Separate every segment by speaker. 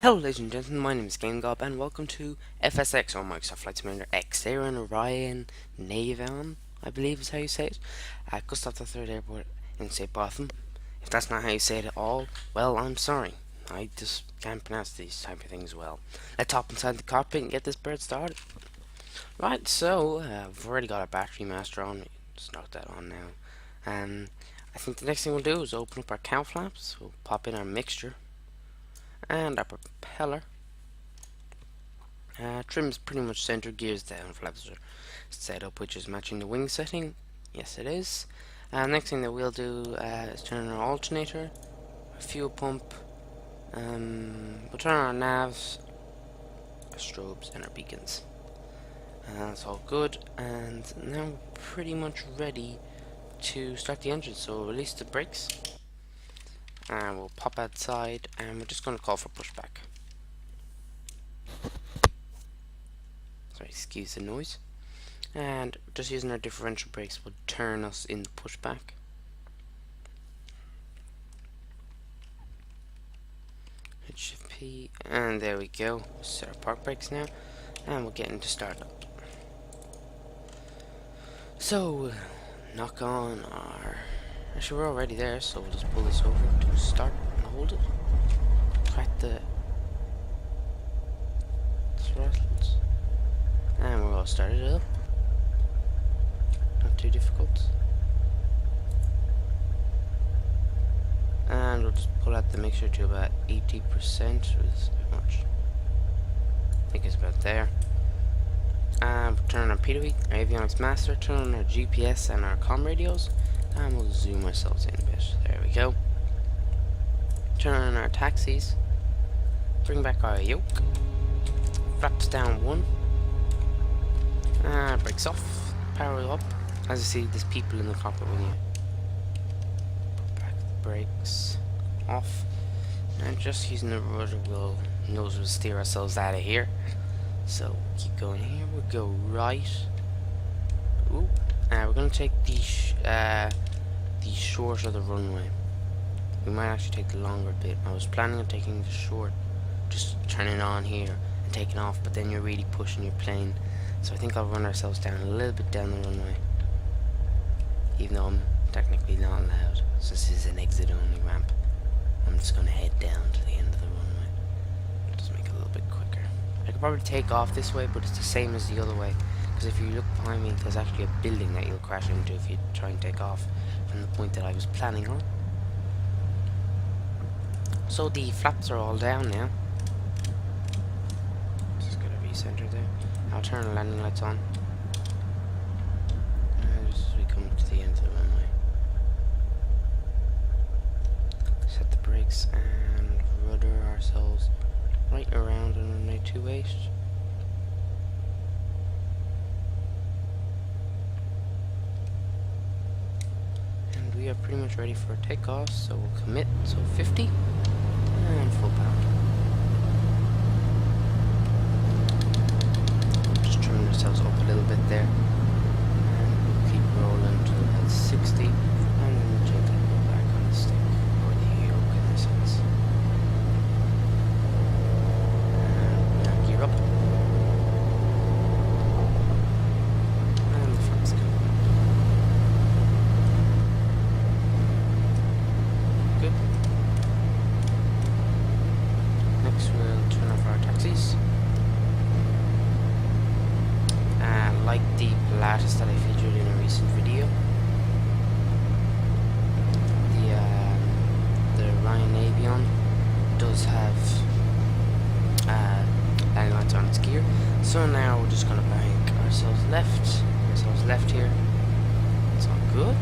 Speaker 1: Hello ladies and gentlemen, my name is GameGob and welcome to FSX or Microsoft Flight Simulator X. There in Orion, Navion, I believe is how you say it, at Gustaf III Airport in St. Botham. If that's not how you say it at all, well, I'm sorry. I just can't pronounce these type of things well. Let's hop inside the cockpit and get this bird started. Right, so, I've already got our battery master on. Just knock that on now. I think the next thing we'll do is open up our cow flaps. We'll pop in our mixture and our propeller. Trim's pretty much center, gears down, flaps are set up, which is matching the wing setting. Yes, it is. Next thing that we'll do is turn on our alternator, our fuel pump. We'll turn on our navs, our strobes, and our beacons. That's all good, and now we're pretty much ready to start the engine. So we'll release the brakes, and we'll pop outside, and we're just going to call for pushback. Sorry, excuse the noise. And just using our differential brakes will turn us in the pushback. Hit Shift P, and there we go. Set our park brakes now, and we'll get into startup. So, knock on our... Actually, we're already there, so we'll just pull this over to start and hold it. Crack the throttles. And we're all started up. Not too difficult. And we'll just pull out the mixture to about 80%, which is a bit much. I think it's about there. And we'll turn on our P2E, our avionics master, turn on our GPS and our comm radios, and we'll zoom ourselves in a bit. There we go. Turn on our taxis, bring back our yoke, flaps down 1. Brakes off, power up. As you see, there's people in the cockpit when you back the brakes off. And just using the rudder wheel nose will steer ourselves out of here. So keep going here. We'll go right. Ooh. We're going to take the short of the runway. We might actually take the longer bit. I was planning on taking the short, just turning on here and taking off, but then you're really pushing your plane. So I think I'll run ourselves down a little bit down the runway, even though I'm technically not allowed. So this is an exit only ramp. I'm just going to head down to the end of the runway. Just make it a little bit quicker. I could probably take off this way, but it's the same as the other way. Because if you look behind me, there's actually a building that you'll crash into if you try and take off from the point that I was planning on. So the flaps are all down now. Just gotta recenter there. I'll turn the landing lights on. And just as we come to the end of the runway. Set the brakes and rudder ourselves right around on runway 28. And we are pretty much ready for takeoff, so we'll commit. So 50 and full pound. Ourselves up a little bit there, and we'll keep rolling to about 60, and then we'll gently go back on the stick, or the yoke in this sense. And now gear up, and the flaps go. Good. Next we'll turn off our taxis. Like the Pilatus that I featured in a recent video, the Orion Navion does have landing lights on its gear. So now we're just gonna bank ourselves left here. It's all good.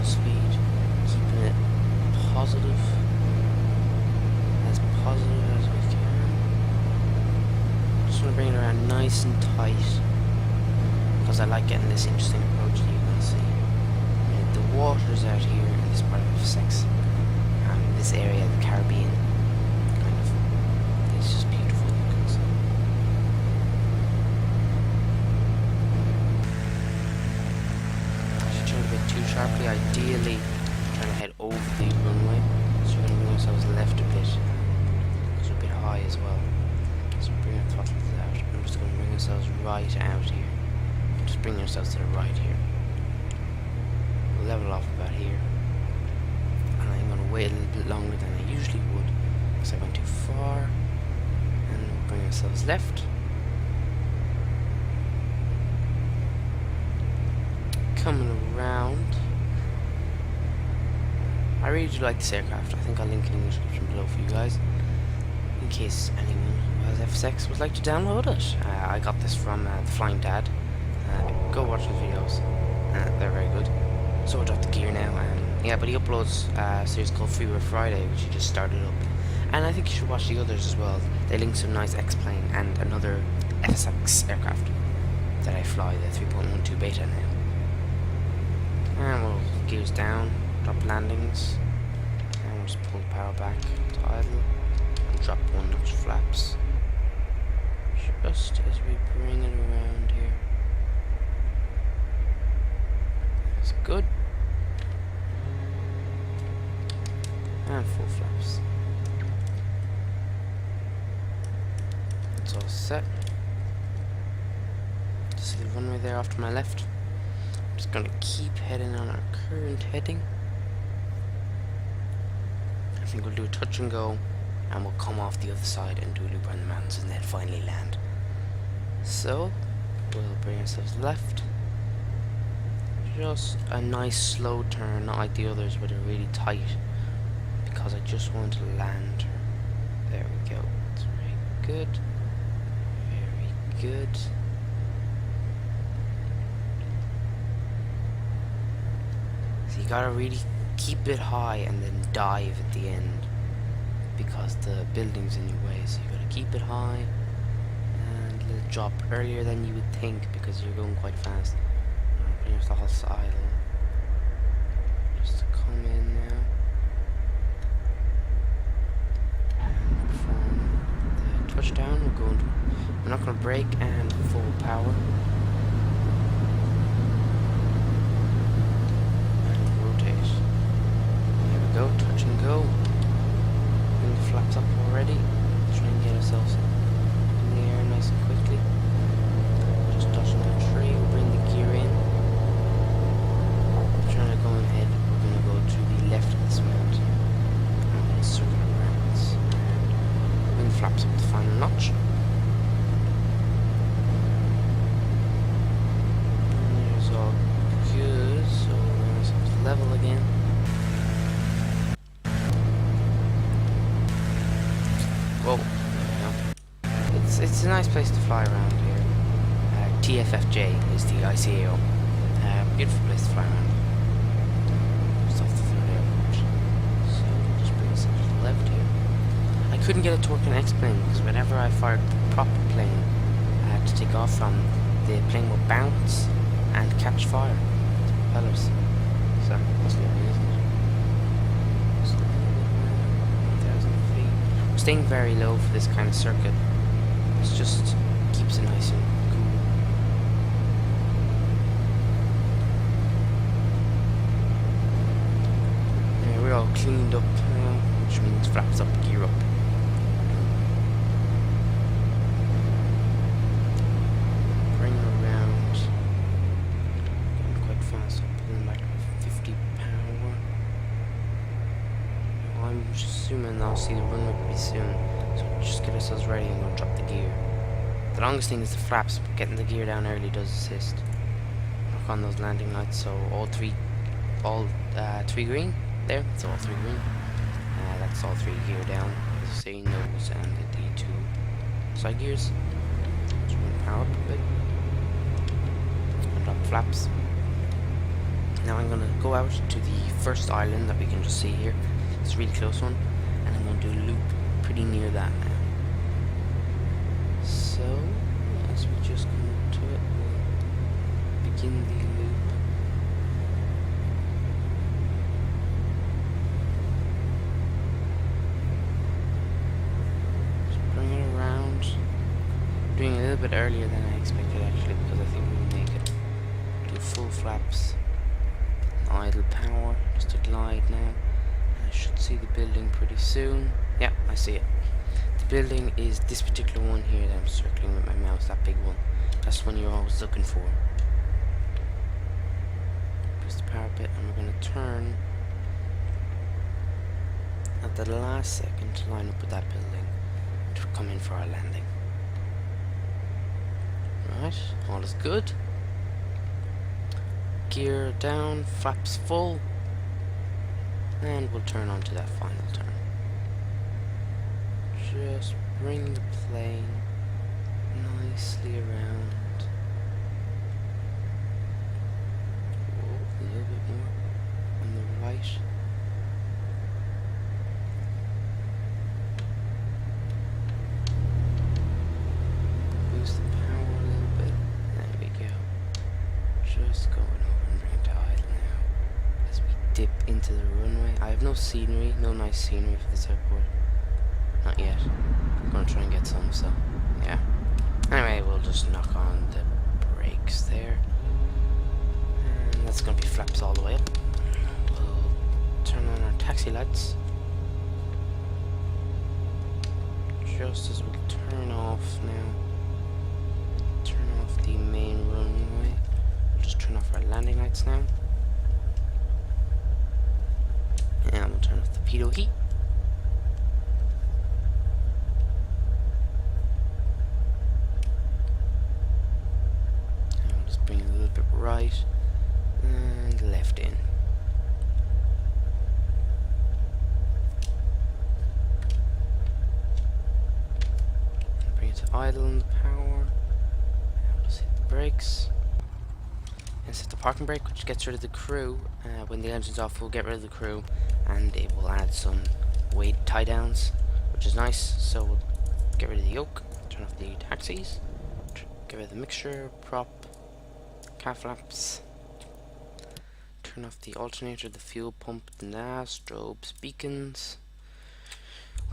Speaker 1: Speed, keeping it positive as we can. Just want to bring it around nice and tight because I like getting this interesting approach that you can see. The water's out here in this part of FSX, and this area of the Caribbean, kind of, it's just beautiful. You can see. ideally trying to head over the runway. So we're going to bring ourselves left a bit. Because we're a bit high as well. So bring our throttles out. I'm just going to bring ourselves right out here. Just bring ourselves to the right here. We'll level off about here. And I'm going to wait a little bit longer than I usually would. Because I went too far. And we'll bring ourselves left. Coming around. I really do like this aircraft. I think I'll link it in the description below for you guys, in case anyone who has FSX would like to download it. I got this from the Flying Dad. Go watch the videos. They're very good. So I dropped the gear now. Yeah, but he uploads a series called Freeware Friday, which he just started up. And I think you should watch the others as well. They link some nice X-Plane and another FSX aircraft that I fly, the 3.12 beta now. And we'll gears down, drop landings, and we'll just pull the power back to idle, and drop 1 notch flaps, just as we bring it around here. That's good. And full flaps. It's all set. Just see the runway there off to my left. Just going to keep heading on our current heading. I think we'll do a touch and go, and we'll come off the other side and do a loop around the mountains and then finally land. So we'll bring ourselves left. Just a nice slow turn, not like the others where they're really tight, because I just want to land her. There we go. That's very good. Very good. So you gotta really keep it high and then dive at the end, because the building's in your way. So you gotta keep it high and let it drop earlier than you would think, because you're going quite fast. Bring your throttles to idle. Just to come in now. And from the touchdown, we're not gonna brake, and full power. Go, touch and go. Bring the flaps up already. Try and get ourselves in the air nice and quickly. Just dodging the tree, we'll bring the gear in. Trying to go ahead, we're going to go to the left of this round. I'm going to circle around. And bring the flaps up to the final notch. And there's all good, so we're going to level again. Whoa, it's a nice place to fly around here. TFFJ is the icao. Beautiful place to fly around. Just off the third airport. So we'll just bring us to the left here. I couldn't get a torque and X-plane because whenever I fired the proper plane to take off from, the plane would bounce and catch fire. The propellers. So that's lovely, isn't it? Staying very low for this kind of circuit. It just keeps it nice and cool. Yeah, we're all cleaned up now, which means flaps up, gear up. Bring her around. Going quite fast, pulling back to 50 power. I'm assuming I'll see the runway pretty soon, so just get ourselves ready and we'll drop the gear. The longest thing is the flaps, but getting the gear down early does assist. Work on those landing lights, so all three green there. It's all 3 green. That's all 3 gear down. Say nose and the D2 side gears. Just bring power up a bit and drop flaps. Now I'm gonna go out to the first island that we can just see here. It's a really close one, and I'm going to do a loop pretty near that now. So, as we just come up to it, we'll begin the loop. Just bring it around. Doing a little bit earlier than I expected actually, because I think we'll make it. Do full flaps, idle power. now. I should see the building pretty soon. Yeah, I see it. The building is this particular one here that I'm circling with my mouse, that big one. That's the one you're always looking for. Press the power bit and we're going to turn at the last second to line up with that building to come in for our landing. Right, all is good. Gear down, flaps full, and we'll turn onto that final turn. Just bring the plane nicely around. Whoa, a little bit more on the right. Boost the power a little bit. There we go. Just going over and bring it to idle now as we dip into the runway. I have no scenery, no nice scenery for this airport. Not yet. I'm gonna try and get some, so yeah. Anyway, we'll just knock on the brakes there. And that's gonna be flaps all the way up. We'll turn on our taxi lights. Just as we turn off now. Turn off the main runway. We'll just turn off our landing lights now. And we'll turn off the pitot heat. And we'll just bring it a little bit right and left in. And bring it to idle in the power. And just hit the brakes. And set the parking brake, which gets rid of the crew. When the engine's off, we'll get rid of the crew, and it will add some weight tie downs, which is nice. So we'll get rid of the yoke, turn off the taxis, get rid of the mixture, prop, car flaps, turn off the alternator, the fuel pump, the nav, strobes, beacons.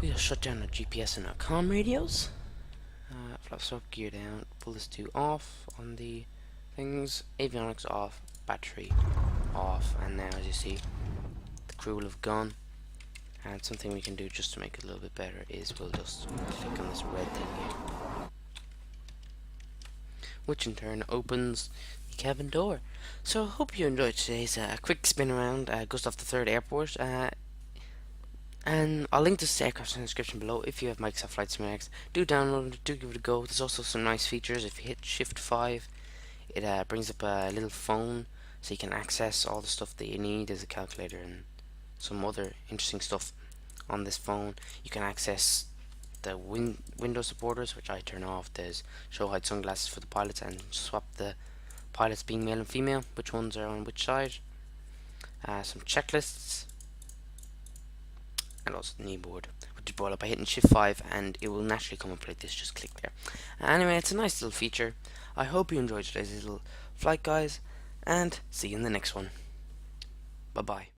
Speaker 1: We'll shut down our GPS and our comm radios. Flaps up, gear down, pull this to off on the things, avionics off, battery off, and now as you see the crew will have gone. And something we can do just to make it a little bit better is we'll just click on this red thing here, which in turn opens the cabin door. So I hope you enjoyed today's quick spin around Gustaf III airport, and I'll link this to aircraft in the description below. If you have Microsoft Flight Simulator X, do download it, do give it a go. There's also some nice features. If you hit Shift 5, it brings up a little phone so you can access all the stuff that you need. There's a calculator and some other interesting stuff on this phone. You can access the window supporters, which I turn off. There's show height sunglasses for the pilots, and swap the pilots being male and female, which ones are on which side. Some checklists, and also the kneeboard, which is brought up by hitting Shift 5, and it will naturally come up like this. Just click there. Anyway, it's a nice little feature. I hope you enjoyed today's little flight, guys, and see you in the next one. Bye bye.